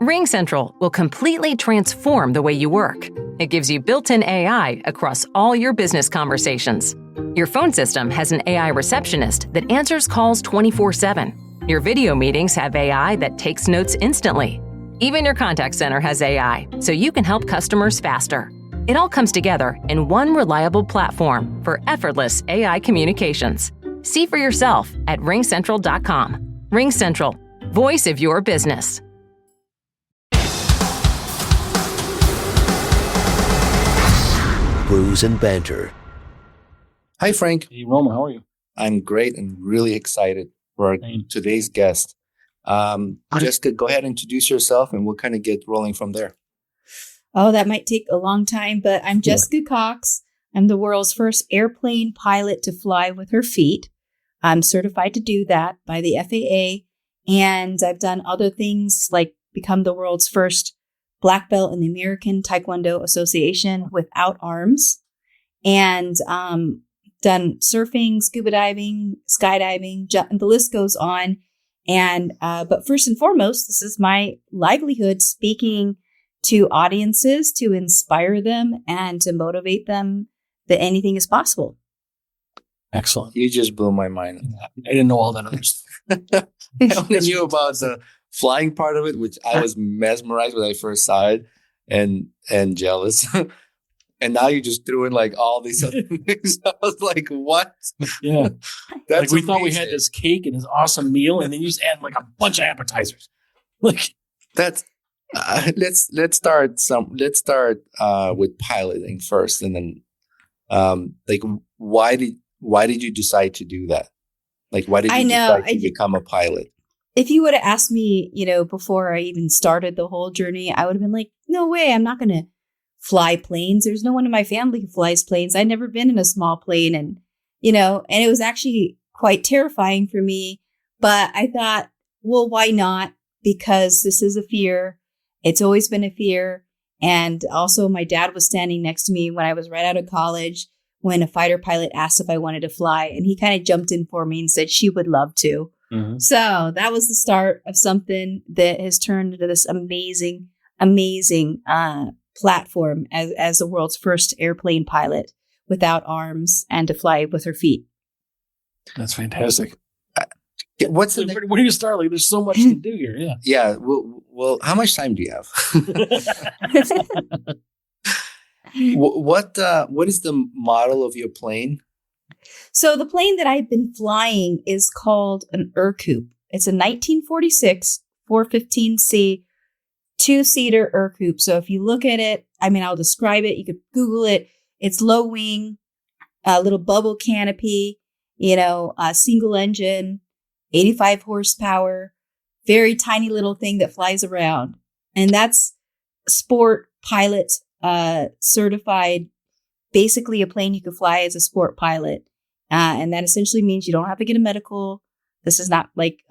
RingCentral will completely transform the way you work. It gives you built-in AI across all your business conversations. Your phone system has an AI receptionist that answers calls 24/7. Your video meetings have AI that takes notes instantly. Even your contact center has AI, so you can help customers faster. It all comes together in one reliable platform for effortless AI communications. See for yourself at ringcentral.com. RingCentral, voice of your business. Brews and Banter. Hi, Frank. Hey, Roma, how are you? I'm great and really excited for today's guest. Jessica, go ahead and introduce yourself and we'll kind of get rolling from there. Oh, that might take a long time, but I'm Jessica Cox. I'm the world's first airplane pilot to fly with her feet. I'm certified to do that by the FAA, and I've done other things like become the world's first black belt in the American Taekwondo Association without arms, and done surfing, scuba diving, skydiving, and the list goes on. And but first and foremost, this is my livelihood, speaking to audiences to inspire them and to motivate them that anything is possible. Excellent. You just blew my mind. I didn't know all that other stuff. I only knew about the flying part of it, which I was mesmerized when I first saw it and jealous. And now you just threw in like all these other things. I was like, what? Yeah. That's like we thought we had this cake and this awesome meal, and then you just add like a bunch of appetizers. Like that's let's start with piloting first, and then like why did you decide to do that? Like why did you decide to become a pilot? If you would have asked me, before I even started the whole journey, I would have been like, no way, I'm not going to fly planes. There's no one in my family who flies planes. I'd never been in a small plane, and it was actually quite terrifying for me. But I thought, well, why not? Because this is a fear. It's always been a fear. And also my dad was standing next to me when I was right out of college when a fighter pilot asked if I wanted to fly. And he kind of jumped in for me and said she would love to. Mm-hmm. So that was the start of something that has turned into this amazing platform as the world's first airplane pilot without arms and to fly with her feet. That's fantastic. Where do you start? Like, there's so much to do here. Yeah. Yeah. Well, how much time do you have? What is the model of your plane? So the plane that I've been flying is called an Ercoupe. It's a 1946 415C 2-seater Ercoupe. So if you look at it, I'll describe it. You could Google it. It's low wing, a little bubble canopy, a single engine, 85 horsepower, very tiny little thing that flies around. And that's sport pilot certified, basically a plane you could fly as a sport pilot. And that essentially means you don't have to get a medical. This is not like,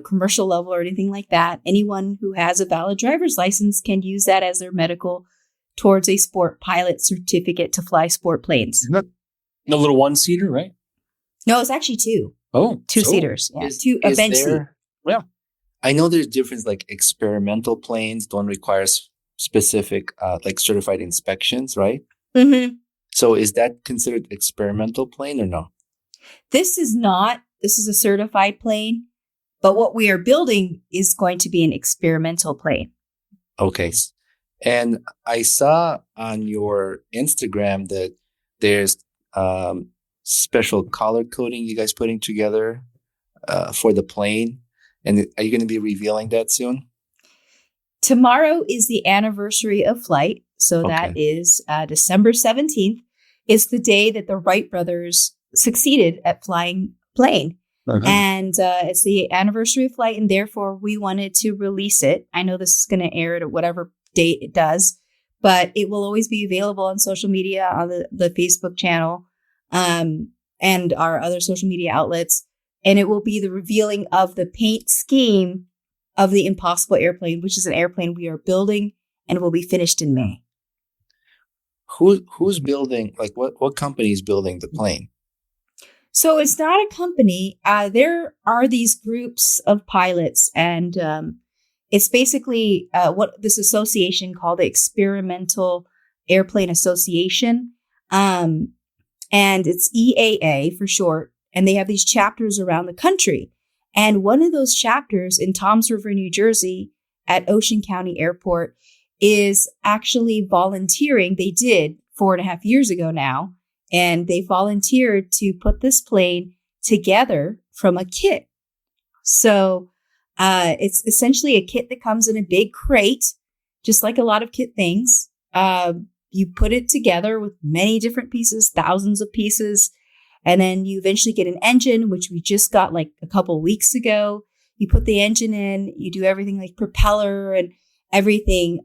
commercial level or anything like that. Anyone who has a valid driver's license can use that as their medical towards a sport pilot certificate to fly sport planes. A little one-seater, right? No, it's actually two. Oh, two-seaters. Yeah, a bench seat. Yeah. I know there's difference, like experimental planes don't require specific, like certified inspections, right? Mm-hmm. So is that considered experimental plane or no? This is not. This is a certified plane, but what we are building is going to be an experimental plane. Okay. And I saw on your Instagram that there's special color coding you guys putting together for the plane. And are you going to be revealing that soon? Tomorrow is the anniversary of flight. So that is December 17th. It's the day that the Wright brothers succeeded at flying plane. Okay. And it's the anniversary of flight, and therefore we wanted to release it. I know this is going to air at whatever date it does, but it will always be available on social media, on the Facebook channel, and our other social media outlets. And it will be the revealing of the paint scheme of the Impossible airplane, which is an airplane we are building and will be finished in May. Who's building, like what company is building the plane? So it's not a company. There are these groups of pilots, and It's basically what this association called the Experimental Airplane Association. And it's EAA for short. And they have these chapters around the country. And one of those chapters in Toms River, New Jersey at Ocean County Airport is actually volunteering. They did 4.5 years ago now. And they volunteered to put this plane together from a kit. So it's essentially a kit that comes in a big crate, just like a lot of kit things. You put it together with many different pieces, thousands of pieces. And then you eventually get an engine, which we just got like a couple weeks ago. You put the engine in, you do everything like propeller and everything,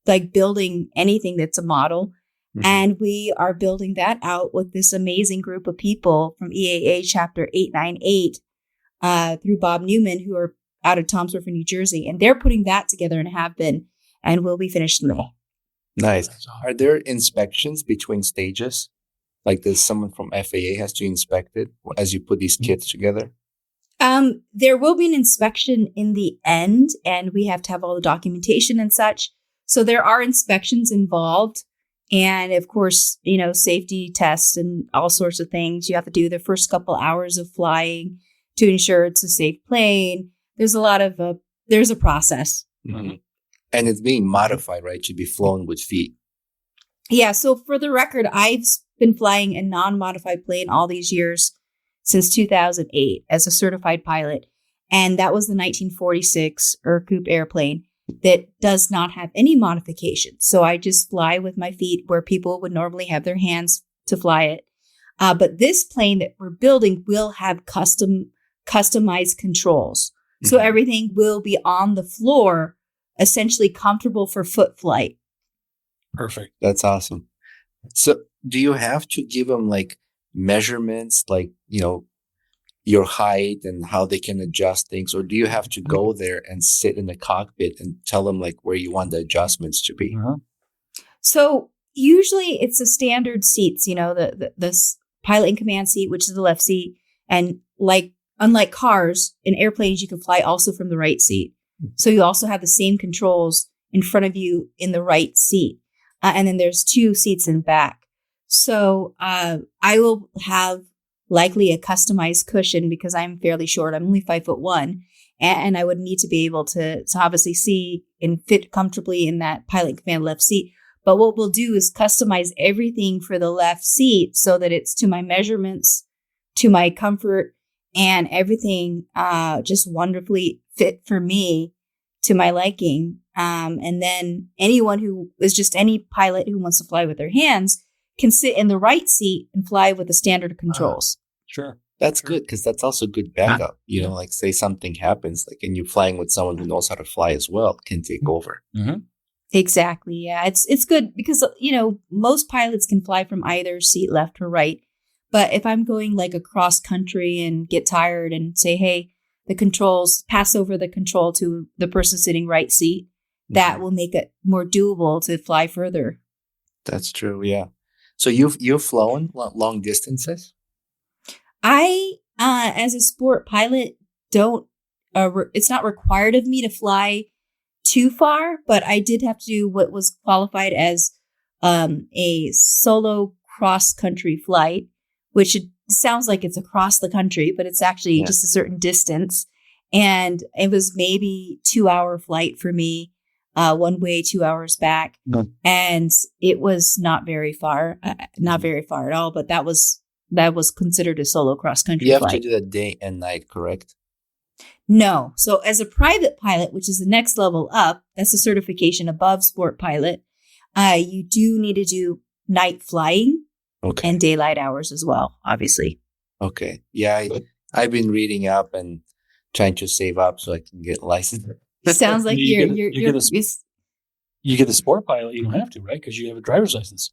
like building anything that's a model. Mm-hmm. And we are building that out with this amazing group of people from EAA Chapter 898 through Bob Newman, who are out of Toms River, New Jersey. And they're putting that together and have been, and will be finished in May. Nice. Are there inspections between stages? Like does someone from FAA has to inspect it as you put these kits together? There will be an inspection in the end, and we have to have all the documentation and such. So there are inspections involved. And of course, safety tests and all sorts of things. You have to do the first couple hours of flying to ensure it's a safe plane. There's a lot of, there's a process. Mm-hmm. And it's being modified, right? To be flown with feet. Yeah. So for the record, I've been flying a non-modified plane all these years since 2008 as a certified pilot. And that was the 1946 Ercoupe airplane that does not have any modification. So I just fly with my feet where people would normally have their hands to fly it. But this plane that we're building will have customized controls. Mm-hmm. So everything will be on the floor, essentially comfortable for foot flight. Perfect. That's awesome. So do you have to give them like measurements, like, your height and how they can adjust things? Or do you have to go there and sit in the cockpit and tell them like where you want the adjustments to be? Uh-huh. So usually it's a standard seats, the pilot in command seat, which is the left seat. And unlike cars, in airplanes, you can fly also from the right seat. So you also have the same controls in front of you in the right seat. And then there's 2 seats in back. So I will have likely a customized cushion because I'm fairly short. I'm only 5'1", and I would need to be able to obviously see and fit comfortably in that pilot command left seat. But what we'll do is customize everything for the left seat so that it's to my measurements, to my comfort, and everything just wonderfully fit for me to my liking. And then anyone who is just any pilot who wants to fly with their hands can sit in the right seat and fly with the standard controls. Sure. That's good because that's also good backup. Like say something happens, like, and you're flying with someone who knows how to fly as well, can take over. Mm-hmm. Exactly. Yeah. It's good because, most pilots can fly from either seat, left or right. But if I'm going like across country and get tired and say, hey, the controls, pass over the control to the person sitting right seat, that will make it more doable to fly further. That's true. Yeah. So you've flown long distances? I, as a sport pilot, don't, it's not required of me to fly too far, but I did have to do what was qualified as a solo cross-country flight, which it sounds like it's across the country, but it's actually just a certain distance. And it was maybe 2-hour flight for me, one way, 2 hours back. Mm. And it was not very far at all, but that was considered a solo cross-country flight. You have to do that day and night, correct? No. So as a private pilot, which is the next level up, that's a certification above sport pilot, you do need to do night flying and daylight hours as well, obviously. Okay. Yeah, I've been reading up and trying to save up so I can get licensed. Sounds like you get the sport pilot. You don't have to, right? Because you have a driver's license.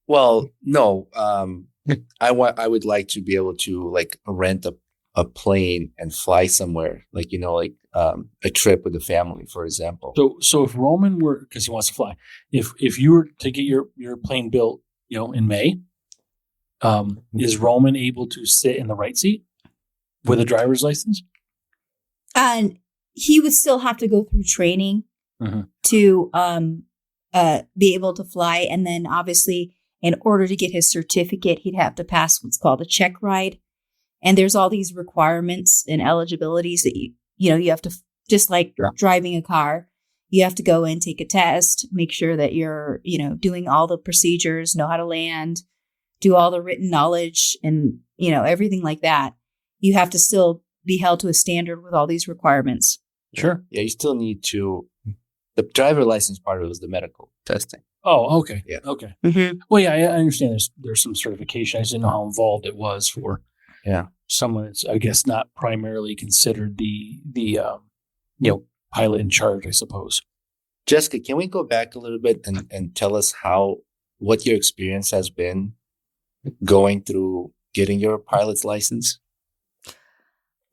Well, no. I would like to be able to like rent a plane and fly somewhere, like a trip with the family, for example. So if Roman were, because he wants to fly, if you were to get your plane built, in May, is Roman able to sit in the right seat with a driver's license? he would still have to go through training to be able to fly. And then obviously, in order to get his certificate, he'd have to pass what's called a check ride. And there's all these requirements and eligibilities that you have to, just like driving a car, you have to go and take a test, make sure that you're, doing all the procedures, know how to land, do all the written knowledge and, everything like that. You have to still be held to a standard with all these requirements. Sure. Yeah, you still need to. The driver license part of it was the medical testing. Oh, okay. Yeah. Okay. Mm-hmm. Well, yeah, I understand there's some certification. I just didn't know how involved it was for someone that's, I guess, not primarily considered the pilot in charge, I suppose. Jessica, can we go back a little bit and tell us what your experience has been going through getting your pilot's license?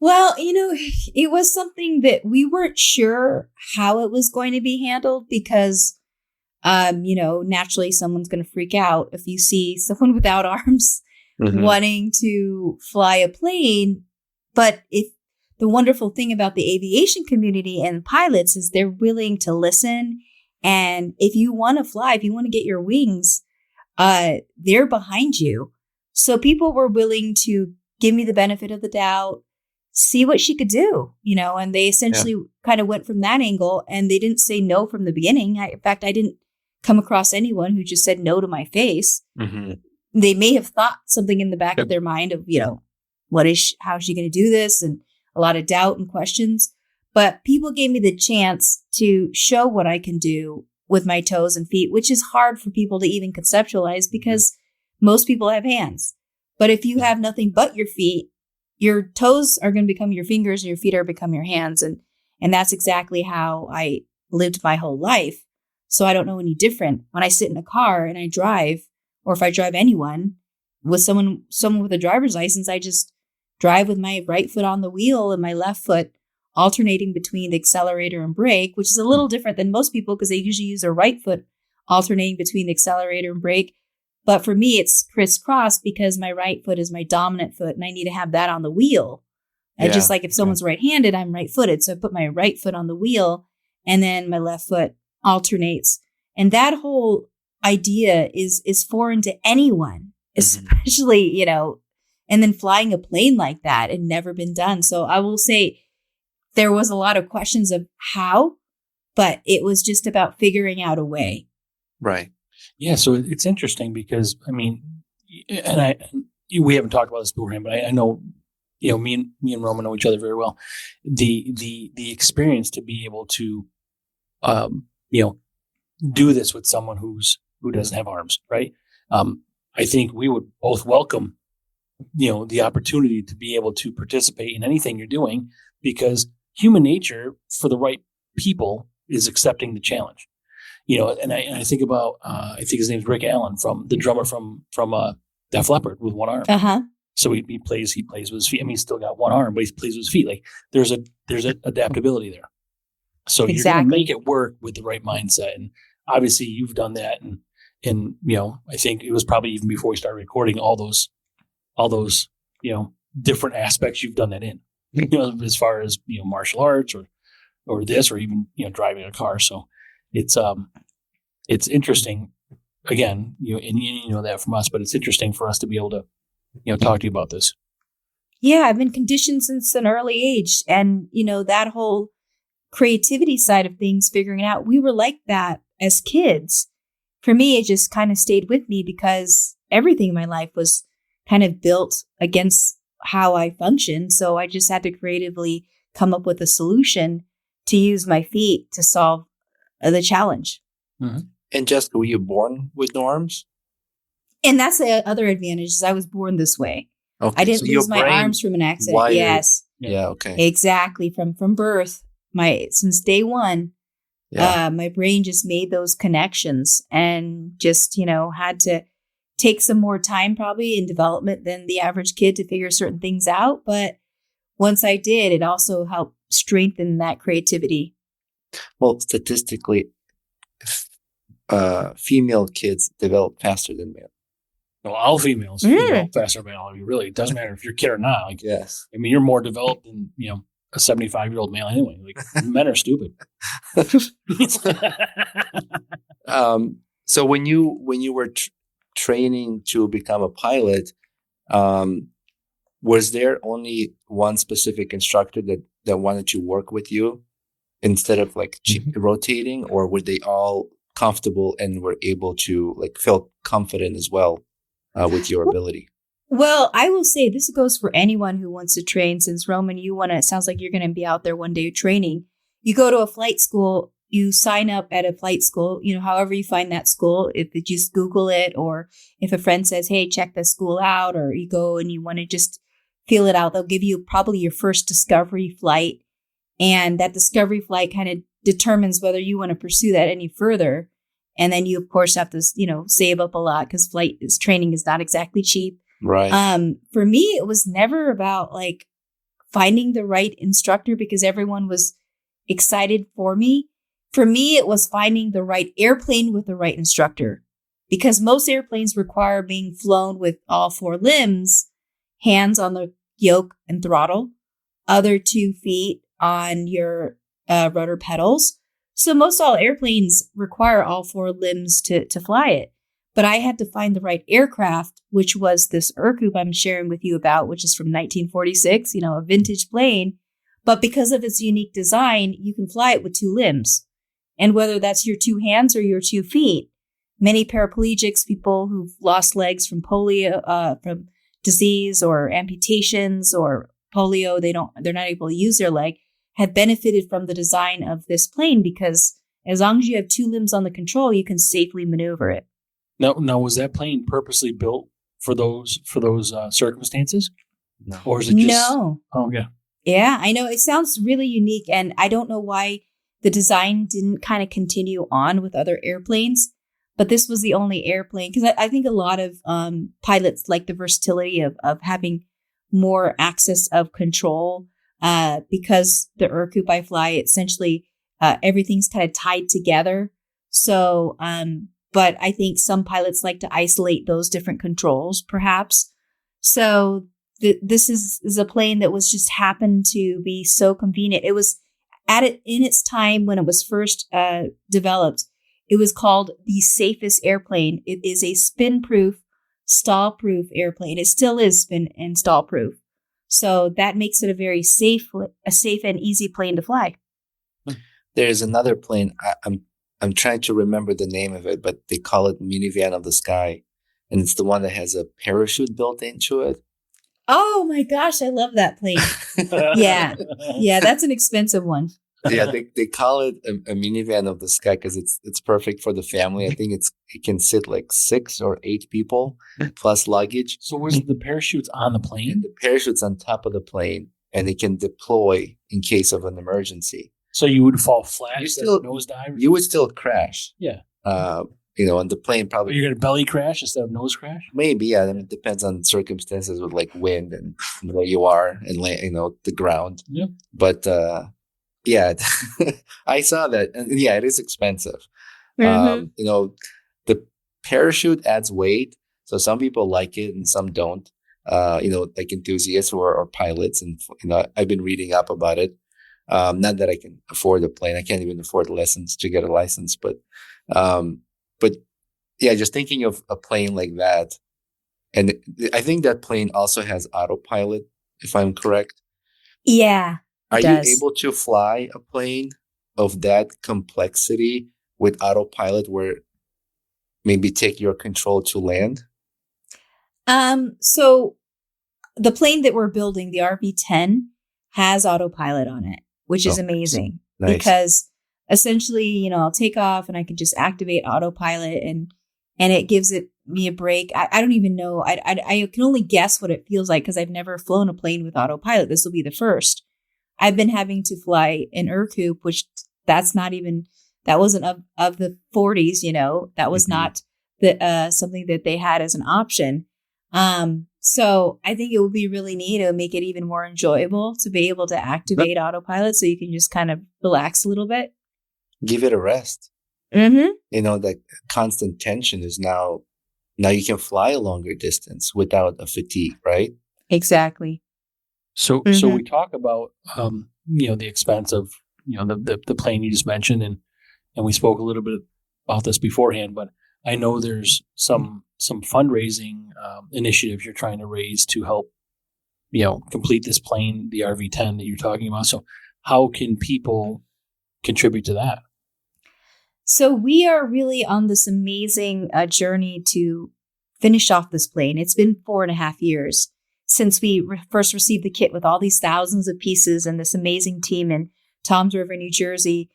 Well, it was something that we weren't sure how it was going to be handled because, naturally someone's going to freak out if you see someone without arms wanting to fly a plane. But the wonderful thing about the aviation community and pilots is they're willing to listen. And if you want to fly, if you want to get your wings, they're behind you. So people were willing to give me the benefit of the doubt, see what she could do, and they essentially kind of went from that angle and they didn't say no from the beginning. In fact, I didn't come across anyone who just said no to my face. Mm-hmm. They may have thought something in the back of their mind of, how is she going to do this? And a lot of doubt and questions. But people gave me the chance to show what I can do with my toes and feet, which is hard for people to even conceptualize because most people have hands. But if you have nothing but your feet, your toes are going to become your fingers and your feet are become your hands. And that's exactly how I lived my whole life. So I don't know any different. When I sit in a car and I drive, or if I drive anyone with someone with a driver's license, I just drive with my right foot on the wheel and my left foot alternating between the accelerator and brake, which is a little different than most people because they usually use their right foot alternating between the accelerator and brake. But for me, it's crisscross because my right foot is my dominant foot and I need to have that on the wheel. And just like if someone's right-handed, I'm right-footed. So I put my right foot on the wheel and then my left foot alternates. And that whole idea is foreign to anyone, especially, and then flying a plane like that had never been done. So I will say there was a lot of questions of how, but it was just about figuring out a way. Right. Yeah. So it's interesting because, we haven't talked about this beforehand, but I know, me and Roman know each other very well. The experience to be able to, do this with someone who doesn't have arms, right? I think we would both welcome, the opportunity to be able to participate in anything you're doing because human nature for the right people is accepting the challenge, and I think about, I think his name's Rick Allen the drummer from Def Leppard with one arm. Uh-huh. So he plays with his feet. I mean, he's still got one arm, but he plays with his feet. Like there's a adaptability there. So you're going to make it work with the right mindset. And obviously you've done that. And I think it was probably even before we started recording all those, different aspects you've done that in, as far as, martial arts or this, or even, driving a car. So it's interesting again, and you know that from us, but it's interesting for us to be able to, talk to you about this. Yeah. I've been conditioned since an early age and, that whole creativity side of things, figuring it out, we were like that as kids. For me, it just kind of stayed with me because everything in my life was kind of built against how I functioned. So I just had to creatively come up with a solution to use my feet to solve the challenge. Mm-hmm. And Jessica, were you born with no arms? And that's the other advantage is I was born this way. Okay, I didn't lose my arms from an accident. wired. Yes. Yeah. Okay. Exactly. From birth, since day one, my brain just made those connections and just, had to take some more time probably in development than the average kid to figure certain things out. But once I did, it also helped strengthen that creativity. Well, statistically, female kids develop faster than male. Well, all females develop faster than male. I mean, really, it doesn't matter if you're a kid or not. Like, Yes. I mean, you're more developed than, a 75-year-old male anyway. Like men are stupid. So when you were training to become a pilot, was there only one specific instructor that wanted to work with you instead of like rotating, or were they all comfortable and were able to like feel confident as well with your ability? Well, I will say this goes for anyone who wants to train. Since Roman, it sounds like you're going to be out there one day training. You go to a flight school, you sign up at a flight school, however you find that school, if you just Google it, or if a friend says, hey, check the school out, or you go and you want to just feel it out, they'll give you probably your first discovery flight. And that discovery flight kind of determines whether you want to pursue that any further. And then you, of course, have to, save up a lot because training is not exactly cheap. Right. For me, it was never about like finding the right instructor because everyone was excited for me. For me, it was finding the right airplane with the right instructor, because most airplanes require being flown with all 4 limbs, hands on the yoke and throttle, other 2 feet on your rudder pedals. So most all airplanes require all 4 limbs to fly it. But I had to find the right aircraft, which was this Ercoupe I'm sharing with you about, which is from 1946, a vintage plane. But because of its unique design, you can fly it with 2 limbs. And whether that's your 2 hands or your 2 feet, many paraplegics, people who've lost legs from polio, from disease or amputations or polio, they're not able to use their leg, have benefited from the design of this plane because as long as you have 2 limbs on the control, you can safely maneuver it. Now, was that plane purposely built for those circumstances? No. Or is it just... No. Oh, yeah. Yeah, I know. It sounds really unique, and I don't know why the design didn't kind of continue on with other airplanes, but this was the only airplane, because I think a lot of pilots like the versatility of having more access of control, because the Ercoupe I fly, essentially everything's kind of tied together. So, but I think some pilots like to isolate those different controls, perhaps. So this is a plane that was just happened to be so convenient. It was in its time when it was first developed, it was called the safest airplane. It is a spin-proof, stall-proof airplane. It still is spin and stall-proof. So that makes it a safe and easy plane to fly. There's another plane. I'm trying to remember the name of it, but they call it Minivan of the Sky, and it's the one that has a parachute built into it. Oh my gosh, I love that plane. Yeah, that's an expensive one. Yeah, they call it a Minivan of the Sky because it's perfect for the family. I think it can sit like 6 or 8 people plus luggage. So was the parachutes on the plane? And the parachute's on top of the plane, and it can deploy in case of an emergency. So you would fall flat, nosedive? You would still crash. Yeah. And the plane probably... You're going to belly crash instead of nose crash? Maybe, yeah. I mean, it depends on circumstances with like wind and where you are and the ground. Yeah. But yeah, I saw that. And yeah, it is expensive. Mm-hmm. The parachute adds weight. So some people like it and some don't. Like enthusiasts or pilots. And, I've been reading up about it. Not that I can afford a plane. I can't even afford lessons to get a license. But yeah, just thinking of a plane like that. And I think that plane also has autopilot, if I'm correct. Yeah. Are you able to fly a plane of that complexity with autopilot where maybe take your control to land? So the plane that we're building, the RV-10, has autopilot on it, which is amazing. Nice. Because essentially, I'll take off and I can just activate autopilot and it gives me a break. I don't even know. I can only guess what it feels like because I've never flown a plane with autopilot. This will be the first. I've been having to fly an Ercoupe, which that wasn't of the 40s, that was not something that they had as an option. So I think it would be really neat. It would make it even more enjoyable to be able to activate autopilot so you can just kind of relax a little bit. Give it a rest. Mm-hmm. That constant tension is now you can fly a longer distance without a fatigue, right? Exactly. So we talk about the expense of, the plane you just mentioned. And we spoke a little bit about this beforehand, but I know there's some fundraising initiatives you're trying to raise to help, complete this plane, the RV-10 that you're talking about. So how can people contribute to that? So we are really on this amazing journey to finish off this plane. It's been 4.5 years since we first received the kit with all these thousands of pieces, and this amazing team in Toms River, New Jersey,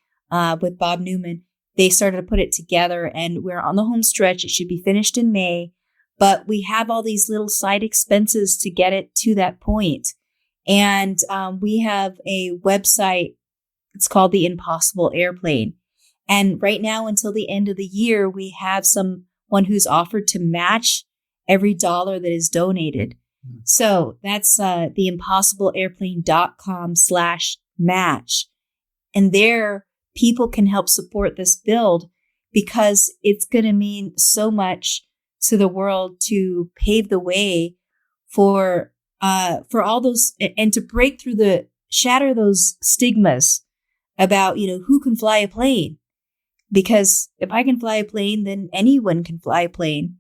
with Bob Newman. They started to put it together, and we're on the home stretch. It should be finished in May, but we have all these little side expenses to get it to that point. And we have a website. It's called The Impossible Airplane. And right now, until the end of the year, we have someone who's offered to match every dollar that is donated. So that's theimpossibleairplane.com/match. And there, people can help support this build, because it's going to mean so much to the world to pave the way for all those, and to break through shatter those stigmas about, who can fly a plane. Because if I can fly a plane, then anyone can fly a plane.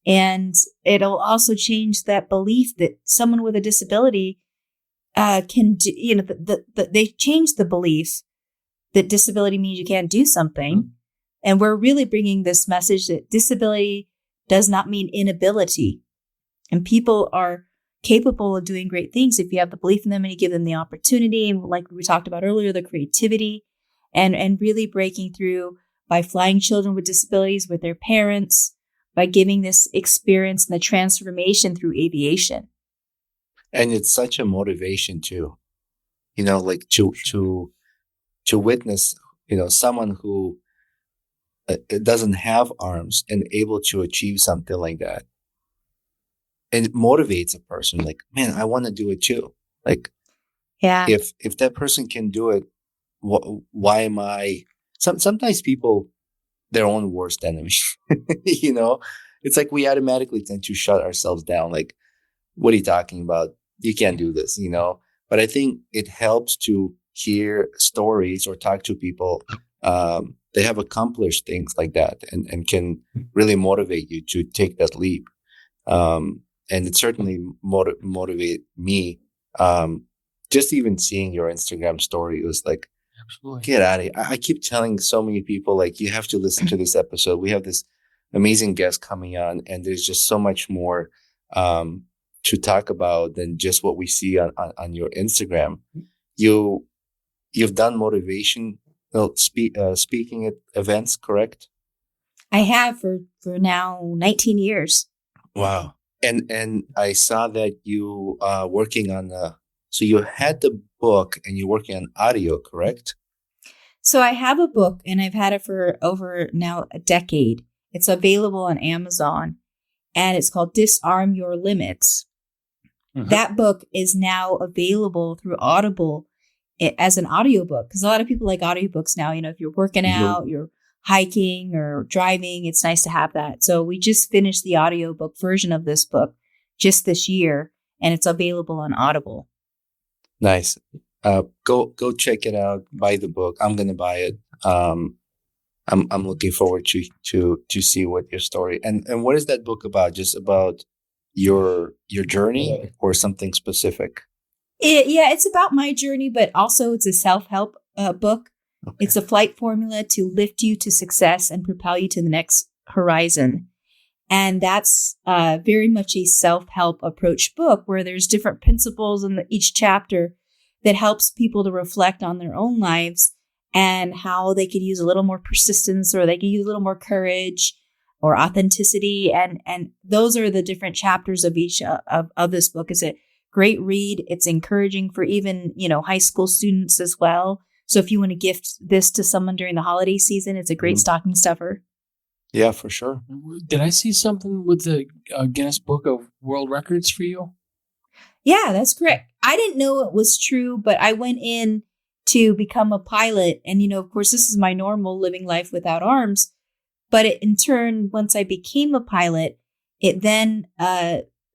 And it'll also change that belief that someone with a disability can do, they change the belief that disability means you can't do something. Mm-hmm. And we're really bringing this message that disability does not mean inability. And people are capable of doing great things if you have the belief in them and you give them the opportunity. And like we talked about earlier, the creativity and really breaking through by flying children with disabilities with their parents, by giving this experience and the transformation through aviation. And it's such a motivation too, like to witness, someone who doesn't have arms and able to achieve something like that. And it motivates a person like, man, I want to do it too. Like, yeah, if that person can do it, why am I? Sometimes people, their own worst enemy, it's like we automatically tend to shut ourselves down. Like, what are you talking about? You can't do this, But I think it helps to hear stories or talk to people they have accomplished things like that and can really motivate you to take that leap. And it certainly motivate me. Just even seeing your Instagram story, it was like, absolutely, get out of here. I keep telling so many people, like, you have to listen to this episode. We have this amazing guest coming on, and there's just so much more to talk about than just what we see on your Instagram. You've done motivation, speaking at events, correct? I have for now 19 years. Wow. And I saw that you working on so you had the book and you're working on audio, correct? So I have a book and I've had it for over now a decade. It's available on Amazon and it's called Disarm Your Limits. Mm-hmm. That book is now available through Audible as an audiobook, because a lot of people like audiobooks now. If you're working out, you're hiking or driving, it's nice to have that. So we just finished the audiobook version of this book just this year, and it's available on Audible. Nice. Go check it out. Buy the book. I'm gonna buy it. I'm looking forward to see what your story and what is that book about? Just about your journey or something specific? It's about my journey, but also it's a self-help book. Okay. It's a flight formula to lift you to success and propel you to the next horizon. And that's very much a self-help approach book where there's different principles in each chapter that helps people to reflect on their own lives and how they could use a little more persistence, or they could use a little more courage or authenticity. And those are the different chapters of each of this book. It's a great read. It's encouraging for even, high school students as well. So if you want to gift this to someone during the holiday season, it's a great stocking stuffer. Yeah, for sure. Did I see something with the Guinness Book of World Records for you? Yeah, that's correct. I didn't know it was true, but I went in to become a pilot. And, of course, this is my normal living life without arms. But in turn, once I became a pilot, it then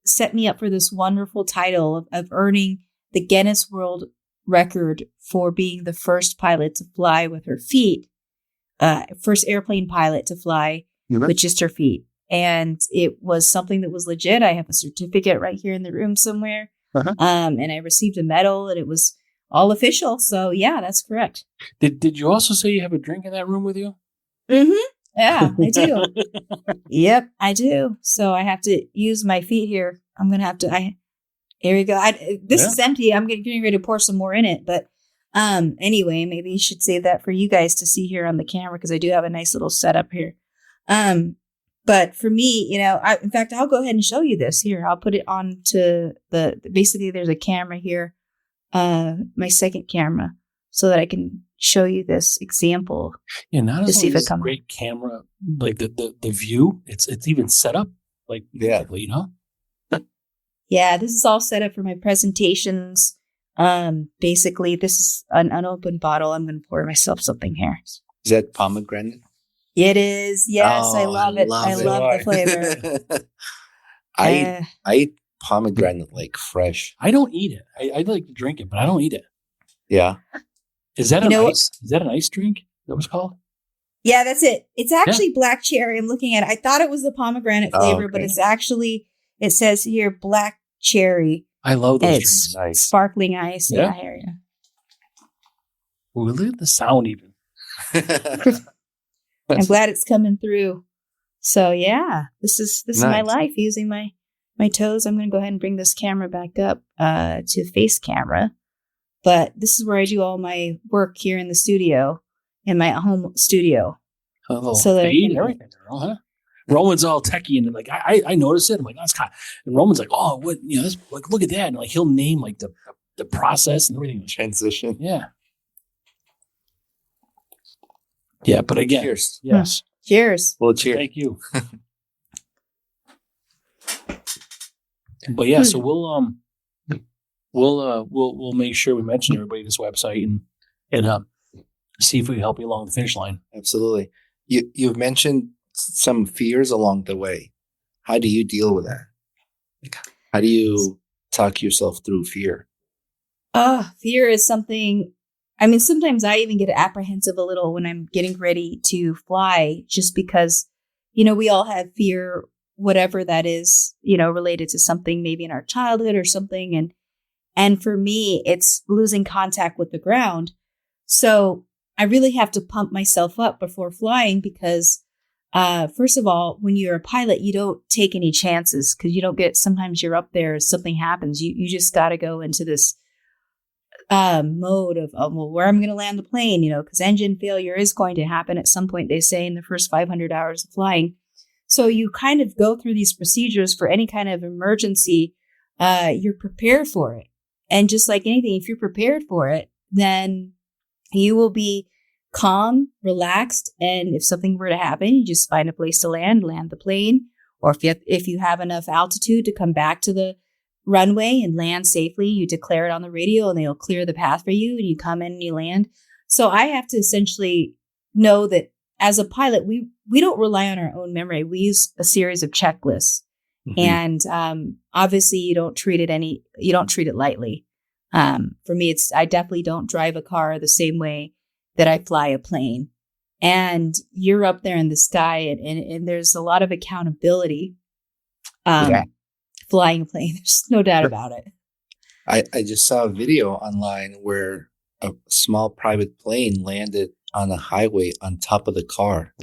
set me up for this wonderful title of earning the Guinness World record for being the first pilot to fly with her feet, first airplane pilot to fly with just her feet. And it was something that was legit. I have a certificate right here in the room somewhere. And I received a medal, and it was all official. So yeah, that's correct. Did you also say you have a drink in that room with you? Mm-hmm. Yeah, I do. Yep, I do. So I have to use my feet here. I'm going to have to, here we go. This is empty. I'm getting ready to pour some more in it. But anyway, maybe you should save that for you guys to see here on the camera, because I do have a nice little setup here. But for me, in fact, I'll go ahead and show you this here. I'll put it on to basically there's a camera here, my second camera, so that I can show you this example. Yeah, not to see if it comes. Great camera, like the view. It's even set up like perfectly, Yeah, this is all set up for my presentations. Basically, this is an unopened bottle. I'm going to pour myself something here. Is that pomegranate? It is. Yes, I love it. I love the flavor. I eat pomegranate like fresh. I don't eat it. I like to drink it, but I don't eat it. Yeah. Is that an ice drink? That was called? Yeah, that's it. It's actually black cherry. I'm looking at it. I thought it was the pomegranate flavor, but it's actually, it says here black cherry. I love those drinks. Nice. Sparkling ice. Yeah. Here. Well, look at the sound even. I'm glad it's coming through. So yeah, this is my life using my toes. I'm going to go ahead and bring this camera back up to face camera. But this is where I do all my work here in the studio, in my home studio. Oh, so that everything. Roman's all techie and like I noticed it. I'm like, that's kind of, and Roman's like, oh, what this, like look at that, and like he'll name like the process and everything. Transition. Yeah. Yeah, but again, cheers. Yes. Cheers. Well, cheers. Thank you. But yeah, so we'll make sure we mention everybody this website and see if we can help you along the finish line. Absolutely. You've mentioned some fears along the way. How do you deal with that? How do you talk yourself through fear? Fear is something. I mean, sometimes I even get apprehensive a little when I'm getting ready to fly, just because, we all have fear, whatever that is, related to something maybe in our childhood or something. And for me, it's losing contact with the ground. So I really have to pump myself up before flying because, first of all, when you're a pilot, you don't take any chances because you don't sometimes you're up there, something happens. You just got to go into this mode of, where I'm going to land the plane, because engine failure is going to happen at some point, they say, in the first 500 hours of flying. So you kind of go through these procedures for any kind of emergency. You're prepared for it. And just like anything, if you're prepared for it, then you will be calm, relaxed. And if something were to happen, you just find a place to land the plane. Or if you have enough altitude to come back to the runway and land safely, you declare it on the radio and they'll clear the path for you and you come in and you land. So I have to essentially know that as a pilot, we don't rely on our own memory. We use a series of checklists. Mm-hmm. And obviously you don't treat it lightly. For me, I definitely don't drive a car the same way that I fly a plane. And you're up there in the sky and there's a lot of accountability. Flying a plane. There's no doubt about it. I just saw a video online where a small private plane landed on a highway on top of the car.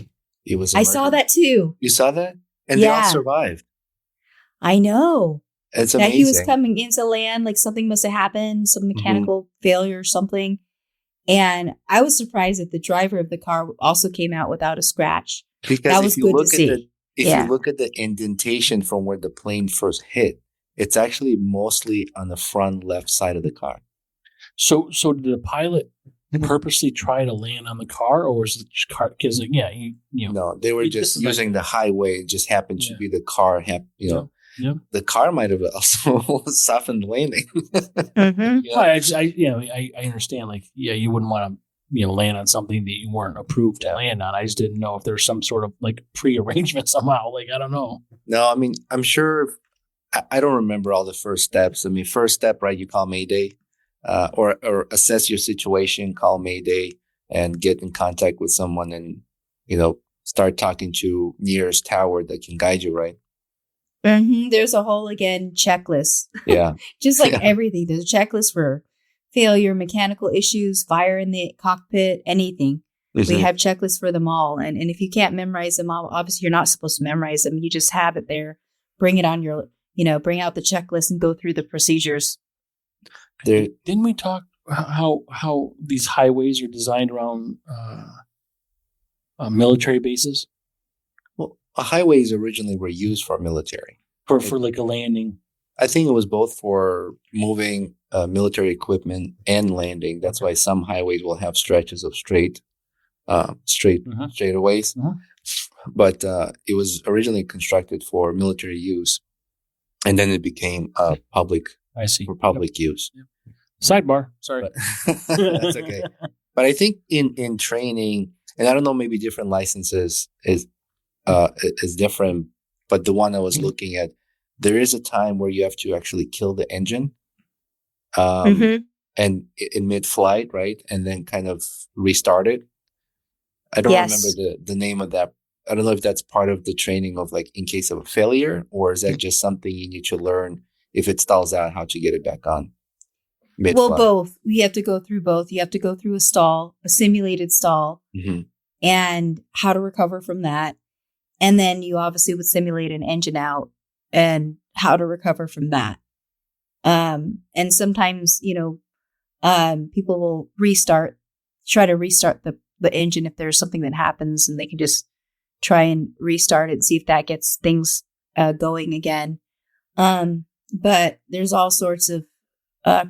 It was. I saw that too. You saw that? And they all survived. I know. It's amazing. That he was coming into land, like something must have happened, some mechanical failure or something. And I was surprised that the driver of the car also came out without a scratch. Because that was good to see. If you look at the indentation from where the plane first hit, it's actually mostly on the front left side of the car. So did the pilot purposely try to land on the car, or was it just car? Because no, they were just using the highway. It just happened to be the car. The car might have also softened landing. I understand. Like, you wouldn't want to. Land on something that you weren't approved to land on. I just didn't know if there's some sort of like pre-arrangement somehow. Like, I don't know. No, I mean, I'm sure. I don't remember all the first steps. I mean, first step, right? You call Mayday. or assess your situation, call Mayday, and get in contact with someone, and start talking to nearest tower that can guide you, right? There's a whole checklist. Yeah, just like yeah. everything. There's a checklist for failure, mechanical issues, fire in the cockpit, anything. We have checklists for them all. And if you can't memorize them all, obviously you're not supposed to memorize them. You just have it there. Bring it on your, bring out the checklist and go through the procedures. Didn't we talk how these highways are designed around military bases? Well, highways originally were used for military. For like a landing. I think it was both for moving military equipment and landing. That's why some highways will have stretches of straightaways. But it was originally constructed for military use, and then it became public. I see. For public use. Yep. Sidebar. Sorry. That's okay. But I think in training, and I don't know, maybe different licenses is different. But the one I was looking at, there is a time where you have to actually kill the engine, and in mid-flight, right, and then kind of restart it. I don't remember the name of that. I don't know if that's part of the training of like in case of a failure, or is that just something you need to learn if it stalls out, how to get it back on mid-flight? Well, both. You have to go through both. You have to go through a stall, a simulated stall, and how to recover from that. And then you obviously would simulate an engine out and how to recover from that. And sometimes, people will try to restart the engine if there's something that happens, and they can just try and restart it and see if that gets things going again. But there's all sorts of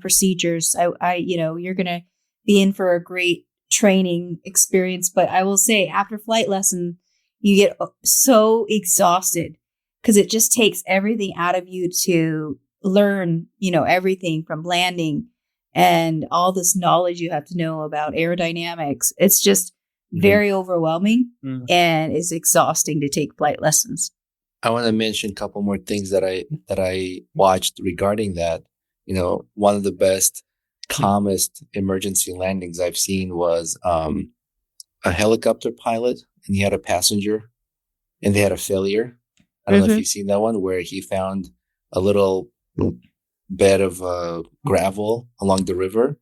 procedures. You're going to be in for a great training experience. But I will say, after flight lesson, you get so exhausted because it just takes everything out of you to learn, everything from landing and all this knowledge you have to know about aerodynamics. It's just very overwhelming and it's exhausting to take flight lessons. I want to mention a couple more things that I watched regarding that. One of the best, calmest emergency landings I've seen was a helicopter pilot, and he had a passenger, and they had a failure. I don't know if you've seen that one, where he found a little bed of gravel along the river,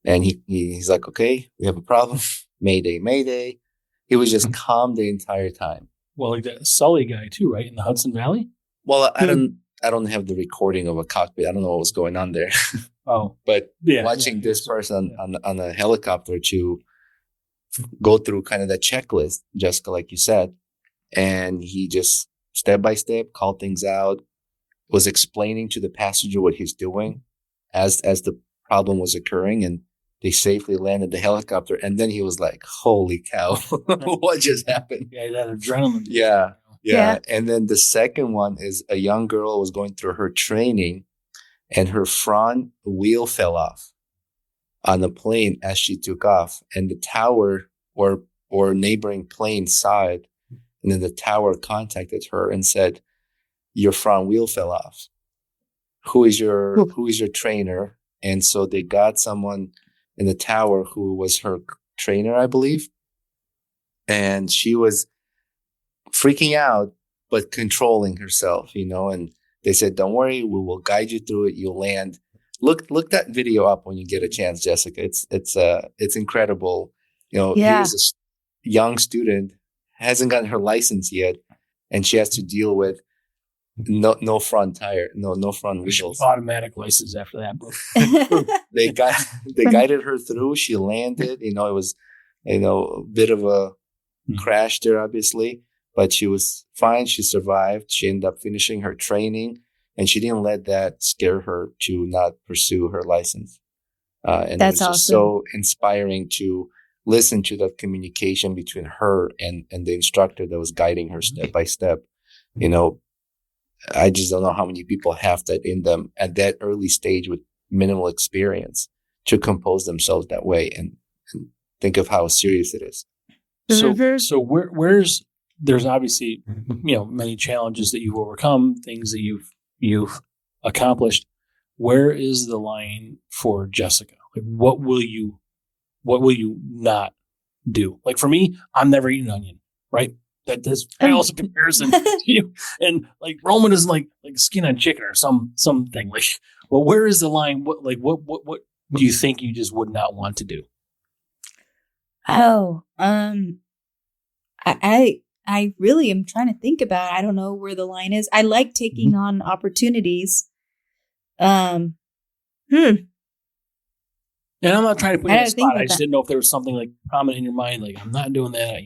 and he's like, "Okay, we have a problem. Mayday, mayday." He was just calm the entire time. Well, like that Sully guy too, right, in the Hudson Valley. Well, I don't have the recording of a cockpit. I don't know what was going on there. Oh, but watching this person on a helicopter to go through kind of that checklist, Jessica, like you said, and he just step by step called things out, was explaining to the passenger what he's doing as the problem was occurring, and they safely landed the helicopter. And then he was like, "Holy cow, what just happened?" Yeah, that adrenaline. Yeah. And then the second one is a young girl was going through her training, and her front wheel fell off on the plane as she took off, and the tower or neighboring plane saw it, and then the tower contacted her and said, "Your front wheel fell off. Who is your trainer?" And so they got someone in the tower who was her trainer, I believe, and she was freaking out but controlling herself, and they said, "Don't worry, we will guide you through it. You'll land." Look that video up when you get a chance, Jessica. It's incredible. He was a young student, hasn't gotten her license yet, and she has to deal with no front tire, no front wheels. Automatic license after that. They guided her through. She landed. It was a bit of a crash there, obviously, but she was fine. She survived. She ended up finishing her training, and she didn't let that scare her to not pursue her license. And that's it was awesome. Just so inspiring to listen to that communication between her and the instructor that was guiding her step by step. I just don't know how many people have that in them at that early stage with minimal experience to compose themselves that way and think of how serious it is. So there's obviously, many challenges that you've overcome, things that you've accomplished. where is the line for Jessica? Like, what will you not do? Like for me, I'm never eating onion, right? That's pales in comparison to you. And like Roman is like skin on chicken or something. Like, well, where is the line? What do you think you just would not want to do? Oh, I really am trying to think about it. I don't know where the line is. I like taking on opportunities. And I'm not trying to put you on the spot. I just didn't know if there was something like prominent in your mind, like I'm not doing that,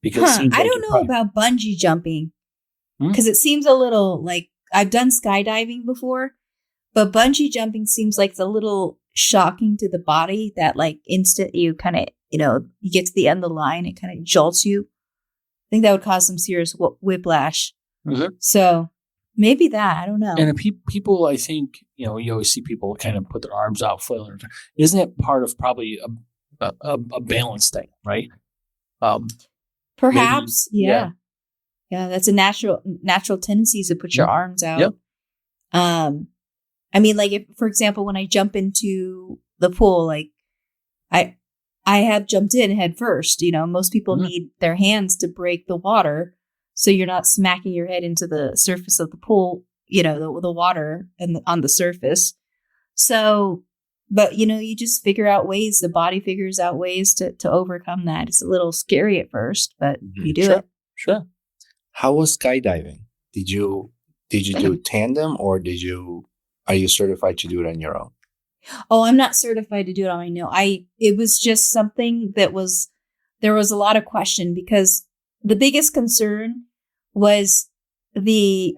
Because I don't know about bungee jumping because it seems a little like I've done skydiving before, but bungee jumping seems like it's a little shocking to the body that like instant you kind of, you get to the end of the line, it kind of jolts you. I think that would cause some serious whiplash. Mm-hmm. So maybe that, I don't know. And people, I think, you always see people kind of put their arms out, flailing. Isn't it part of probably a balance thing, right? Perhaps, maybe, yeah. Yeah, that's a natural tendency to put your arms out. Yep. I mean, like if, for example, when I jump into the pool, like I have jumped in head first. Most people need their hands to break the water, so you're not smacking your head into the surface of the pool. The water and on the surface. So, but you just figure out ways. The body figures out ways to overcome that. It's a little scary at first, but you do it. Sure. How was skydiving? Did you do tandem or are you certified to do it on your own? Oh, I'm not certified to do it on my own. It was just something there was a lot of question because the biggest concern was the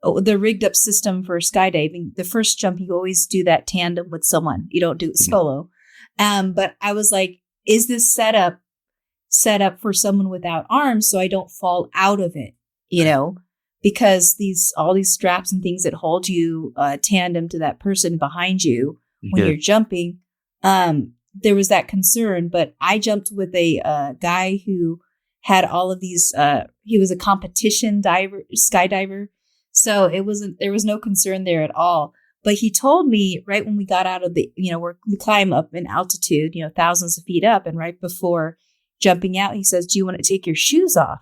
rigged up system for skydiving. The first jump, you always do that tandem with someone. You don't do it solo. But I was like, is this set up for someone without arms so I don't fall out of it, because all these straps and things that hold you tandem to that person behind you when you're jumping, there was that concern. But I jumped with a guy who had all of these. He was a competition skydiver, so there was no concern there at all. But he told me right when we got out of the, we climb up in altitude, thousands of feet up, and right before jumping out, he says, "Do you want to take your shoes off?"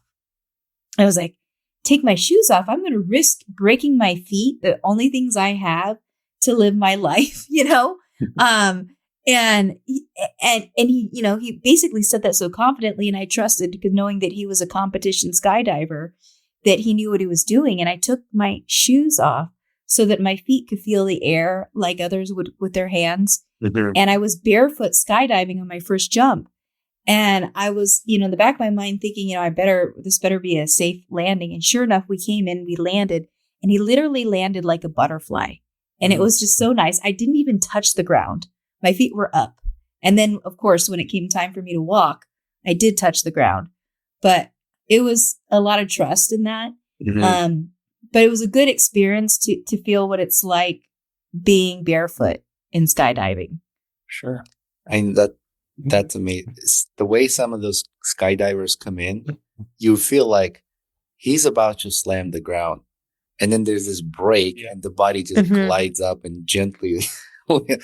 I was like, "Take my shoes off? I'm going to risk breaking my feet, the only things I have to live my life, And he, he basically said that so confidently, and I trusted because knowing that he was a competition skydiver, that he knew what he was doing. And I took my shoes off so that my feet could feel the air like others would with their hands. Mm-hmm. And I was barefoot skydiving on my first jump. And I was, in the back of my mind thinking, this better be a safe landing. And sure enough, we came in, we landed, and he literally landed like a butterfly. And it was just so nice. I didn't even touch the ground. My feet were up. And then, of course, when it came time for me to walk, I did touch the ground. But it was a lot of trust in that. Mm-hmm. But it was a good experience to feel what it's like being barefoot in skydiving. Sure. And that's amazing. The way some of those skydivers come in, you feel like he's about to slam the ground. And then there's this break and the body just glides up and gently.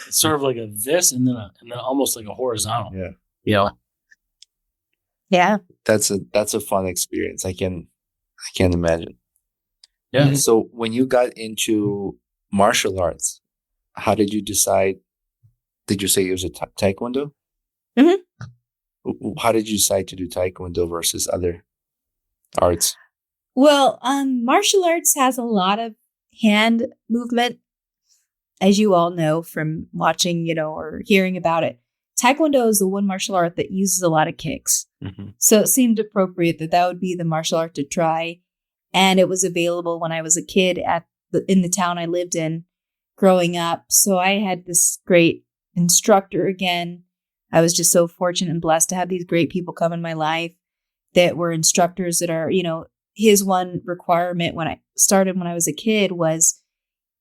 Sort of like a this and then almost like a horizontal. Yeah. Yeah. That's a fun experience. I can't imagine. Yeah. So when you got into martial arts, how did you decide? Did you say it was a Taekwondo? Mm-hmm. How did you decide to do Taekwondo versus other arts? Well, martial arts has a lot of hand movement, as you all know from watching, or hearing about it. Taekwondo is the one martial art that uses a lot of kicks. Mm-hmm. So it seemed appropriate that would be the martial art to try. And it was available when I was a kid in the town I lived in growing up. So I had this great instructor again. I was just so fortunate and blessed to have these great people come in my life that were instructors that are, his one requirement when I started when I was a kid was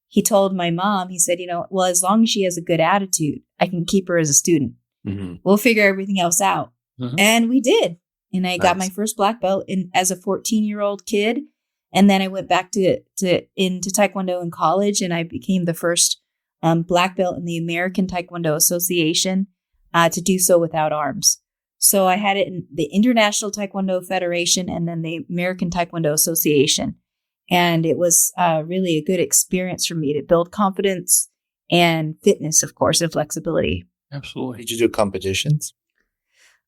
he told my mom, he said, well, as long as she has a good attitude, I can keep her as a student. Mm-hmm. We'll figure everything else out. Mm-hmm. And we did. And I got my first black belt as a 14-year-old kid. And then I went back into Taekwondo in college, and I became the first black belt in the American Taekwondo Association to do so without arms. So I had it in the International Taekwondo Federation and then the American Taekwondo Association. And it was really a good experience for me to build confidence and fitness, of course, and flexibility. Absolutely. Did you do competitions?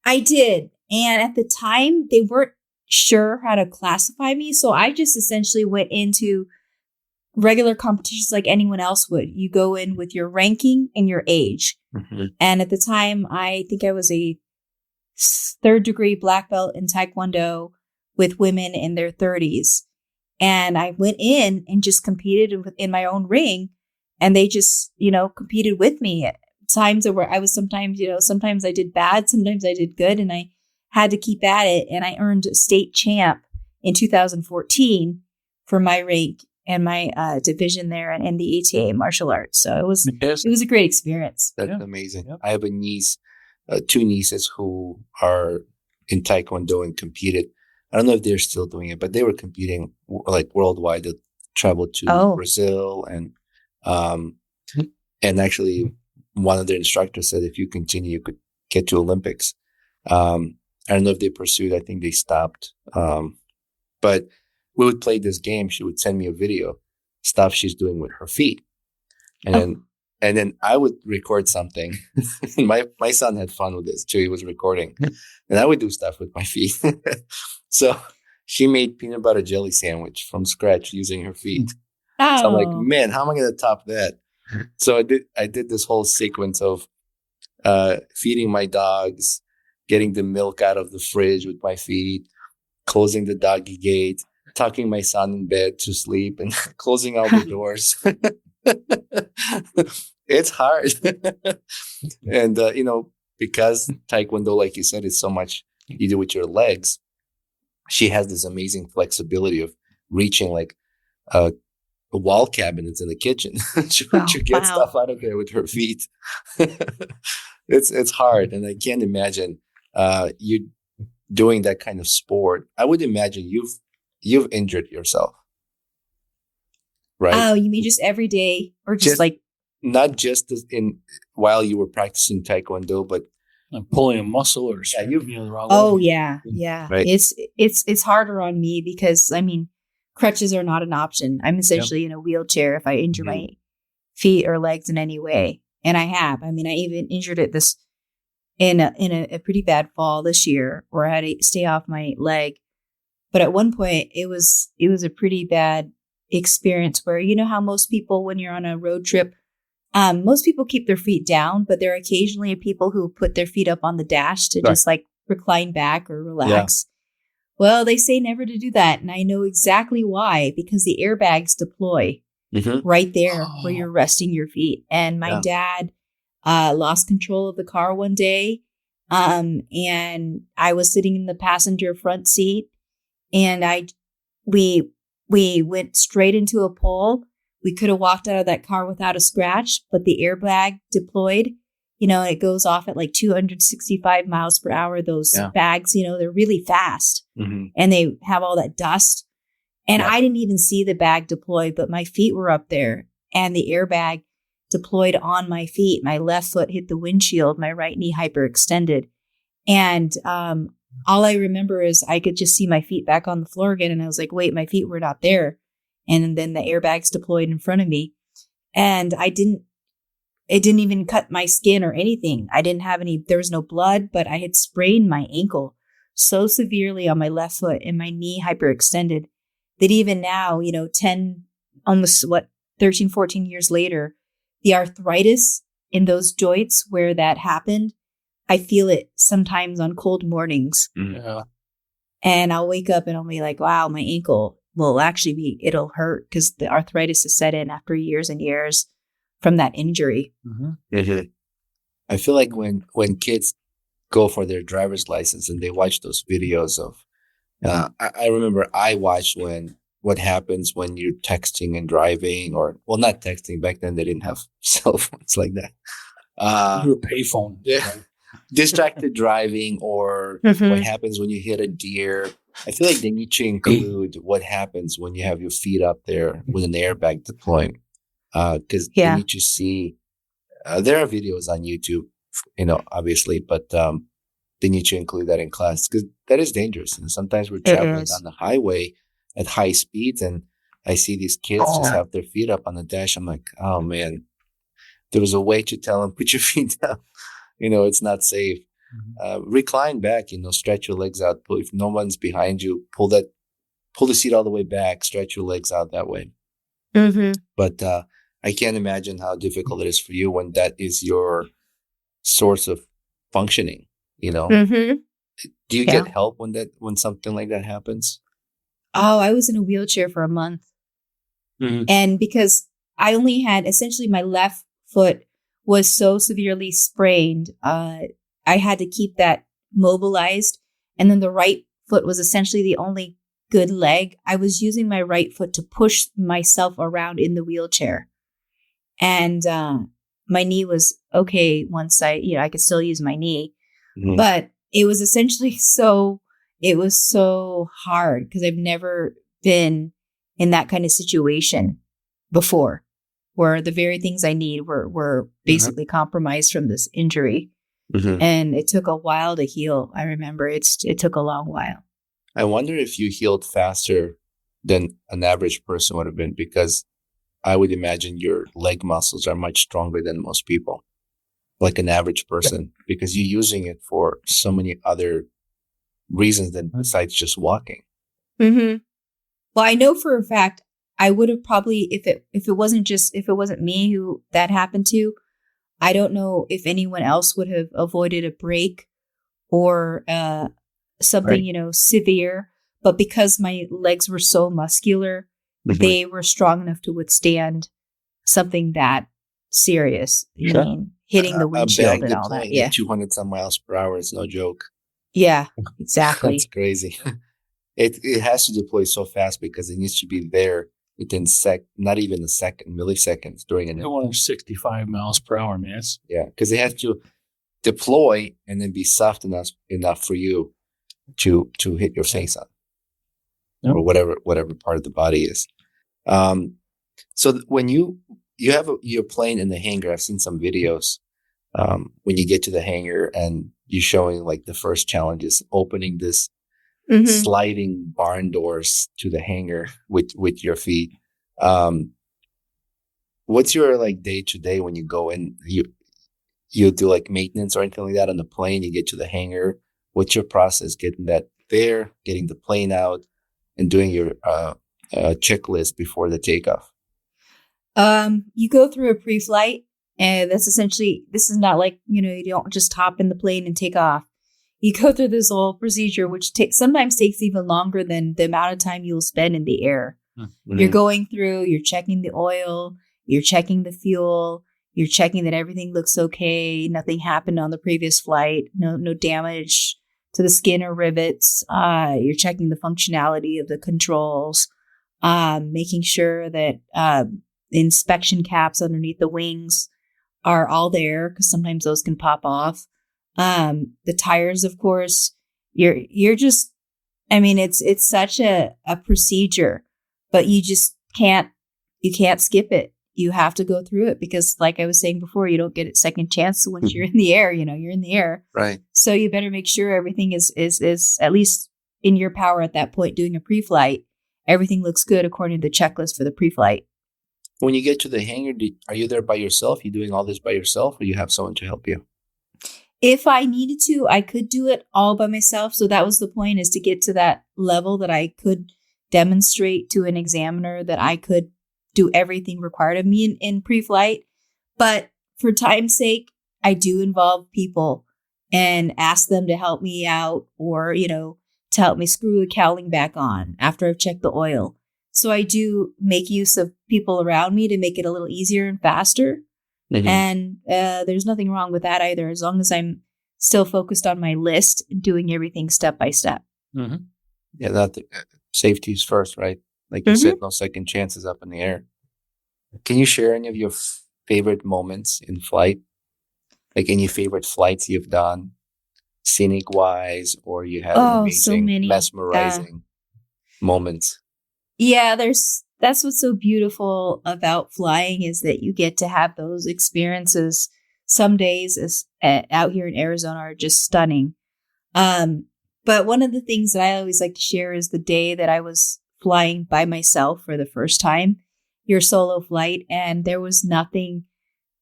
I did. And at the time, they weren't sure how to classify me. So I just essentially went into regular competitions like anyone else would. You go in with your ranking and your age. Mm-hmm. And at the time, I think I was a 3rd degree black belt in Taekwondo with women in their 30s. And I went in and just competed in my own ring. And they just, competed with me at times where I was sometimes I did bad, sometimes I did good. And I had to keep at it. And I earned state champ in 2014 for my rank and my division there and the ETA martial arts. So it was a great experience. That's amazing. Yep. I have a niece, 2 nieces who are in Taekwondo and competed. I don't know if they're still doing it, but they were competing like worldwide. They traveled to Brazil and actually one of their instructors said if you continue, you could get to Olympics. I don't know if they pursued. I think they stopped. But we would play this game. She would send me a video, stuff she's doing with her feet. And then I would record something. My son had fun with this too. He was recording. And I would do stuff with my feet. So she made peanut butter jelly sandwich from scratch using her feet. Oh. So I'm like, man, how am I going to top that? So I did this whole sequence of feeding my dogs, getting the milk out of the fridge with my feet, closing the doggy gate, tucking my son in bed to sleep, and closing all the doors. It's hard. And, because Taekwondo, like you said, is so much you do with your legs, she has this amazing flexibility of reaching like wall cabinets in the kitchen to get stuff out of there with her feet. It's hard. And I can't imagine you doing that kind of sport. I would imagine you've injured yourself. Right? Oh, you mean just every day or just like not just while you were practicing Taekwondo, but pulling a muscle or the wrong way. Oh yeah. Right. It's harder on me because crutches are not an option. I'm essentially in a wheelchair if I injure my feet or legs in any way, and I have. I even injured it in a pretty bad fall this year where I had to stay off my leg. But at one point, it was a pretty bad experience where how most people when you're on a road trip. Most people keep their feet down, but there are occasionally people who put their feet up on the dash to just like recline back or relax. Yeah. Well, they say never to do that. And I know exactly why, because the airbags deploy right there where you're resting your feet. And my dad lost control of the car one day. And I was sitting in the passenger front seat and we went straight into a pole. We could have walked out of that car without a scratch, but the airbag deployed, and it goes off at like 265 miles per hour. Those bags, they're really fast and they have all that dust. And I didn't even see the bag deploy, but my feet were up there and the airbag deployed on my feet. My left foot hit the windshield, my right knee hyperextended. And all I remember is I could just see my feet back on the floor again. And I was like, wait, my feet were not there. And then the airbags deployed in front of me. And it didn't even cut my skin or anything. There was no blood, but I had sprained my ankle so severely on my left foot and my knee hyperextended that even now, 13, 14 years later, the arthritis in those joints where that happened, I feel it sometimes on cold mornings. Yeah. And I'll wake up and I'll be like, wow, my ankle will actually it'll hurt because the arthritis is set in after years and years from that injury. Mm-hmm. I feel like when kids go for their driver's license and they watch those videos of, I remember I watched what happens when you're texting and driving not texting. Back then they didn't have cell phones like that. You were payphone. Yeah. Right? Distracted driving or what happens when you hit a deer I feel like they need to include what happens when you have your feet up there with an airbag deployed. Because they Yeah. need to see, there are videos on YouTube, obviously, but they need to include that in class because that is dangerous. And sometimes we're It traveling is. on the highway at high speeds, and I see these kids just have their feet up on the dash. I'm like, oh man, there was a way to tell them, put your feet down. It's not safe. Recline back, stretch your legs out. If no one's behind you, pull the seat all the way back, stretch your legs out that way. Mm-hmm. But I can't imagine how difficult it is for you when that is your source of functioning. Mm-hmm. Do you get help when something like that happens? Oh, I was in a wheelchair for a month. Mhm. And because I only had essentially my left foot was so severely sprained, I had to keep that mobilized. And then the right foot was essentially the only good leg. I was using my right foot to push myself around in the wheelchair. And my knee was okay once I could still use my knee. Mhm. But it was essentially it was so hard because I've never been in that kind of situation before where the very things I need were basically compromised from this injury. Mhm. And it took a while to heal. I remember it took a long while. I wonder if you healed faster than an average person would have been, because I would imagine your leg muscles are much stronger than most people, like an average person, because you're using it for so many other reasons than besides just walking. Mm-hmm. Well, I know for a fact I would have probably, if it wasn't me who that happened to, I don't know if anyone else would have avoided a break or something, severe. But because my legs were so muscular, Mhm. they were strong enough to withstand something that serious. Sure. I mean, hitting the A windshield bag and all that. deploying Yeah. at 200 some miles per hour is no joke. Yeah, That's exactly. crazy. It has to deploy so fast because it needs to be there within not even a second, milliseconds during an They want 65 miles per hour, man. Yeah, because they have to deploy and then be soft enough for you to hit your face on, Yep. or whatever part of the body is. So when you have your plane in the hangar, I've seen some videos when you get to the hangar and you're showing like the first challenge is opening this Mhm. sliding barn doors to the hangar with your feet. What's your like day to day when you go in? You do like maintenance or anything like that on the plane? You get to the hangar. What's your process getting that there, getting the plane out, and doing your checklist before the takeoff? You go through a pre-flight, and that's essentially, this is not like, you don't just hop in the plane and take off. You go through this whole procedure, which sometimes takes even longer than the amount of time you'll spend in the air. Mm-hmm. You're going through, you're checking the oil, you're checking the fuel, you're checking that everything looks okay, nothing happened on the previous flight, no damage to the skin or rivets. You're checking the functionality of the controls, making sure that the inspection caps underneath the wings are all there, because sometimes those can pop off. The tires, of course, you're just, I mean, it's such a procedure, but you just can't skip it. You have to go through it because, like I was saying before, you don't get a second chance once you're in the air. You're in the air, Right? So you better make sure everything is at least in your power at that point. Doing a pre-flight, everything looks good according to the checklist for the pre-flight. When you get to the hangar, are you there by yourself? You doing all this by yourself, or you have someone to help you? If I needed to, I could do it all by myself. So that was the point, is to get to that level that I could demonstrate to an examiner that I could do everything required of me in pre-flight. But for time's sake, I do involve people and ask them to help me out, or, to help me screw the cowling back on after I've checked the oil. So I do make use of people around me to make it a little easier and faster. Mm-hmm. And there's nothing wrong with that either, as long as I'm still focused on my list and doing everything step by step. Mm-hmm. Yeah, safety is first, right? Like you said, no second chances up in the air. Can you share any of your favorite moments in flight? Like any favorite flights you've done? scenic wise, or you had an Oh, so amazing, many. mesmerizing moments? Yeah, that's what's so beautiful about flying is that you get to have those experiences. Some days out here in Arizona are just stunning. But one of the things that I always like to share is the day that I was flying by myself for the first time, your solo flight, and there was nothing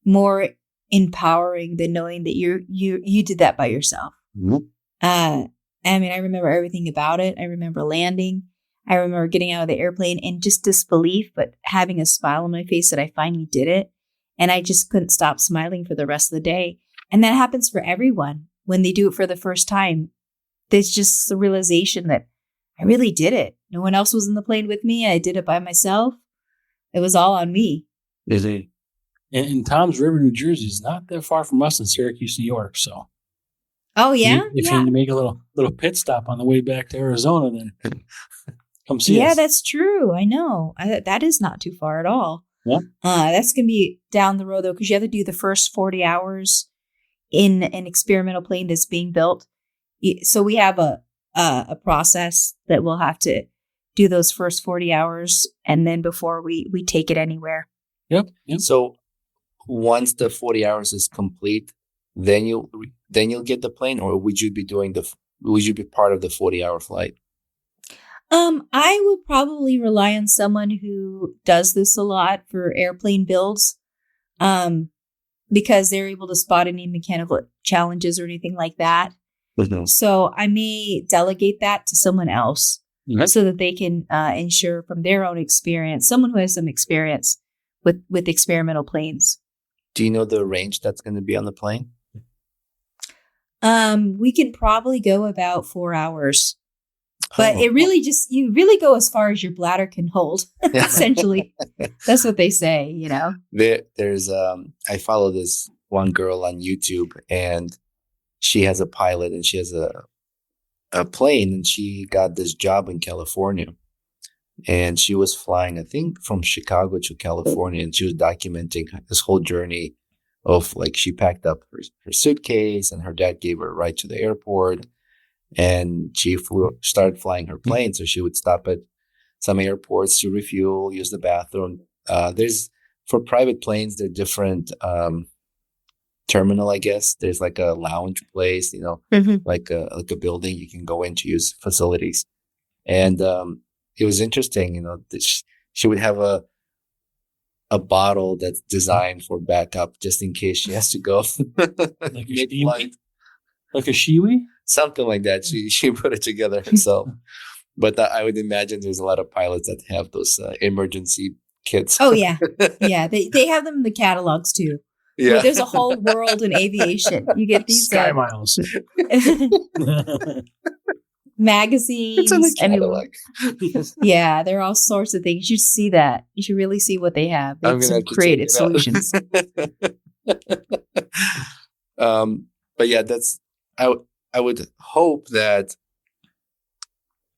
more empowering than knowing that you did that by yourself. Mhm. I mean, I remember everything about it. I remember landing. I remember getting out of the airplane and just disbelief, but having a smile on my face that I finally did it. And I just couldn't stop smiling for the rest of the day. And that happens for everyone when they do it for the first time. There's just the realization that I really did it. No one else was in the plane with me. I did it by myself. It was all on me. Is it? And Tom's River, New Jersey is not that far from us in Syracuse, New York. So Oh, yeah? if you need to make a little pit stop on the way back to Arizona, then come see us. Yeah, that's true. I know. That is not too far at all. Yeah. That's going to be down the road, though, because you have to do the first 40 hours in an experimental plane that's being built. So we have a process that we'll have to do those first 40 hours, and then before we take it anywhere. Yep. So once the 40 hours is complete, then you'll get the plane, or would you be part of the 40-hour flight? I would probably rely on someone who does this a lot for airplane builds, because they're able to spot any mechanical challenges or anything like that. Mm-hmm. So I may delegate that to someone else so that they can ensure from their own experience, someone who has some experience with experimental planes. Do you know the range that's going to be on the plane? We can probably go about 4 hours. But it really you really go as far as your bladder can hold, essentially. That's what they say, you know. There's I follow this one girl on YouTube, and she has a pilot and she has a plane, and she got this job in California. And she was flying, I think, from Chicago to California, and she was documenting this whole journey of, like, she packed up her suitcase and her dad gave her a ride to the airport. And she started flying her plane. So she would stop at some airports to refuel, use the bathroom. For private planes, there are different terminal, I guess. There's like a lounge place, like a building you can go in to use facilities. And it was interesting, that she would have a bottle that's designed for backup just in case she has to go. Like a shiwi? Something like that. She put it together herself. But I would imagine there's a lot of pilots that have those emergency kits. Oh, yeah. Yeah, they have them in the catalogs, too. Yeah. Where there's a whole world in aviation. You get these Sky Miles. magazines. It's in the catalog. Yeah, there are all sorts of things. You should see that. You should really see what they have. They have some creative solutions. But yeah, I would hope that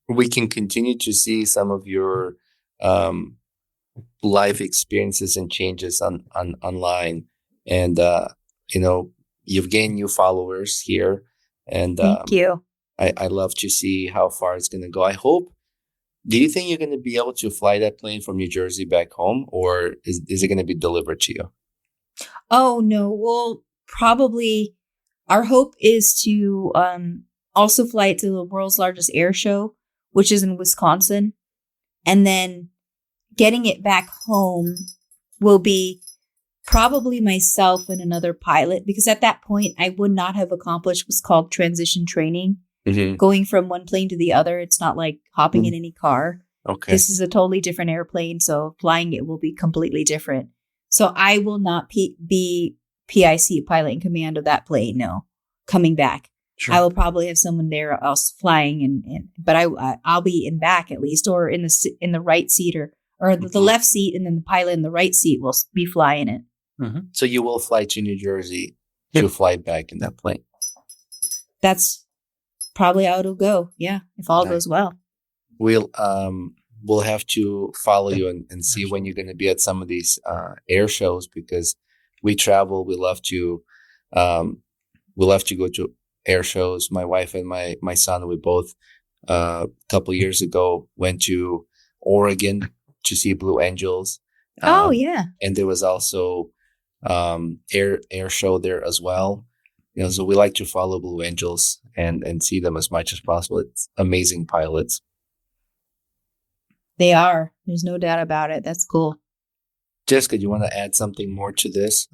we can continue to see some of your life experiences and changes online. And you've gained new followers here, and thank you. I love to see how far it's going to go. Do you think you're going to be able to fly that plane from New Jersey back home, or is it going to be delivered to you? Oh, no. Well, probably our hope is to also fly it to the world's largest air show, which is in Wisconsin. And then getting it back home will be probably myself and another pilot, because at that point I would not have accomplished what's called transition training. Mm-hmm. Going from one plane to the other. It's not like hopping in any car. Okay. This is a totally different airplane, so flying it will be completely different. So I will not be PIC, pilot in command of that plane. No, coming back. Sure. I will probably have someone there else flying, but I'll be in back at least, or in the right seat, or the left seat, and then the pilot in the right seat will be flying it. Mm-hmm. So you will fly to New Jersey to fly back in that plane. That's probably how it'll go. Yeah, if all goes well. We'll have to follow you and see when you're going to be at some of these air shows, because we travel. We love to go to air shows. My wife and my son, we both a couple years ago went to Oregon to see Blue Angels. Oh yeah. And there was also air show there as well. So we like to follow Blue Angels and see them as much as possible. It's amazing pilots. They are. There's no doubt about it. That's cool. Jessica, do you want to add something more to this?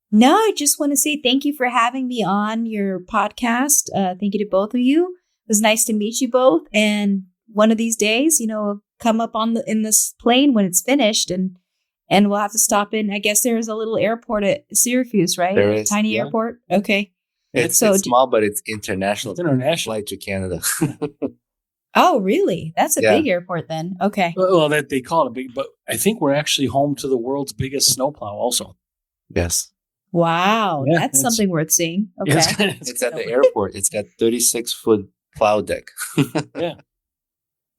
No, I just want to say thank you for having me on your podcast. Thank you to both of you. It was nice to meet you both. And one of these days, come up in this plane when it's finished, and we'll have to stop in. I guess there is a little airport at Syracuse, right? There is. Tiny airport. Okay. It's small, but it's international. It's international. Flight to Canada. Oh, really? That's a big airport then. Okay. Well, that they call it a big, but I think we're actually home to the world's biggest snowplow also. Yes. Wow. Yeah, that's something worth seeing. Okay. It's at the airport. It's got 36-foot plow deck. Yeah.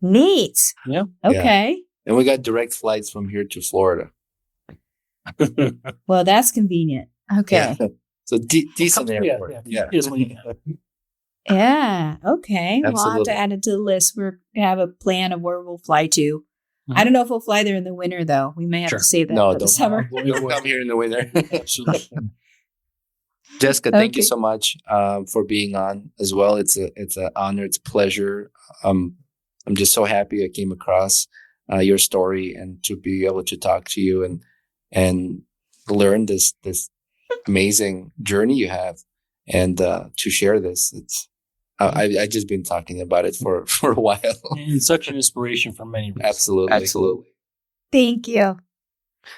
Neat. Yeah. Okay. And we got direct flights from here to Florida. Well, that's convenient. Okay. Yeah. So decent airport. Yeah. Yeah. Okay. Absolutely. Well, I'll have to add it to the list. We're going to have a plan of where we'll fly to. I don't know if we'll fly there in the winter, though. We may have to save that for the summer. Don't come here in the winter. Jessica, thank you so much for being on as well. It's an honor. It's a pleasure. I'm just so happy I came across your story and to be able to talk to you and learn this amazing journey you have and to share this. I've just been talking about it for a while. And such an inspiration for many of us. Absolutely. Thank you.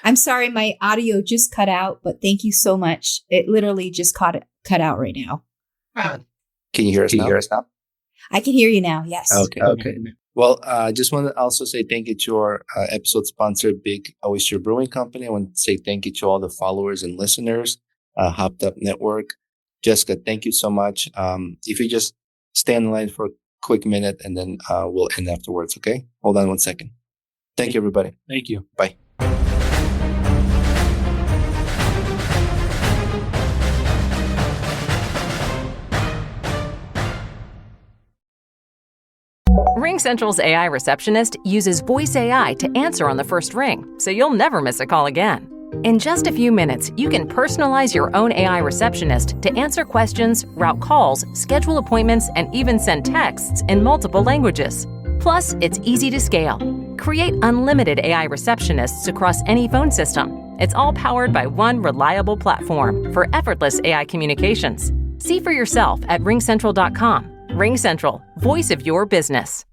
I'm sorry my audio just cut out, but thank you so much. It literally just cut out right now. Can you hear us now? I can hear you now. Yes. Okay. Well, I just want to also say thank you to our episode sponsor, Big Oyster Brewing Company. I want to say thank you to all the followers and listeners, Hopped Up Network. Jessica, thank you so much. If you just stay on the line for a quick minute and then we'll end afterwards, okay? Hold on 1 second. Thank you, everybody. Thank you. Bye. RingCentral's AI receptionist uses voice AI to answer on the first ring, so you'll never miss a call again. In just a few minutes, you can personalize your own AI receptionist to answer questions, route calls, schedule appointments, and even send texts in multiple languages. Plus, it's easy to scale. Create unlimited AI receptionists across any phone system. It's all powered by one reliable platform for effortless AI communications. See for yourself at ringcentral.com. RingCentral, voice of your business.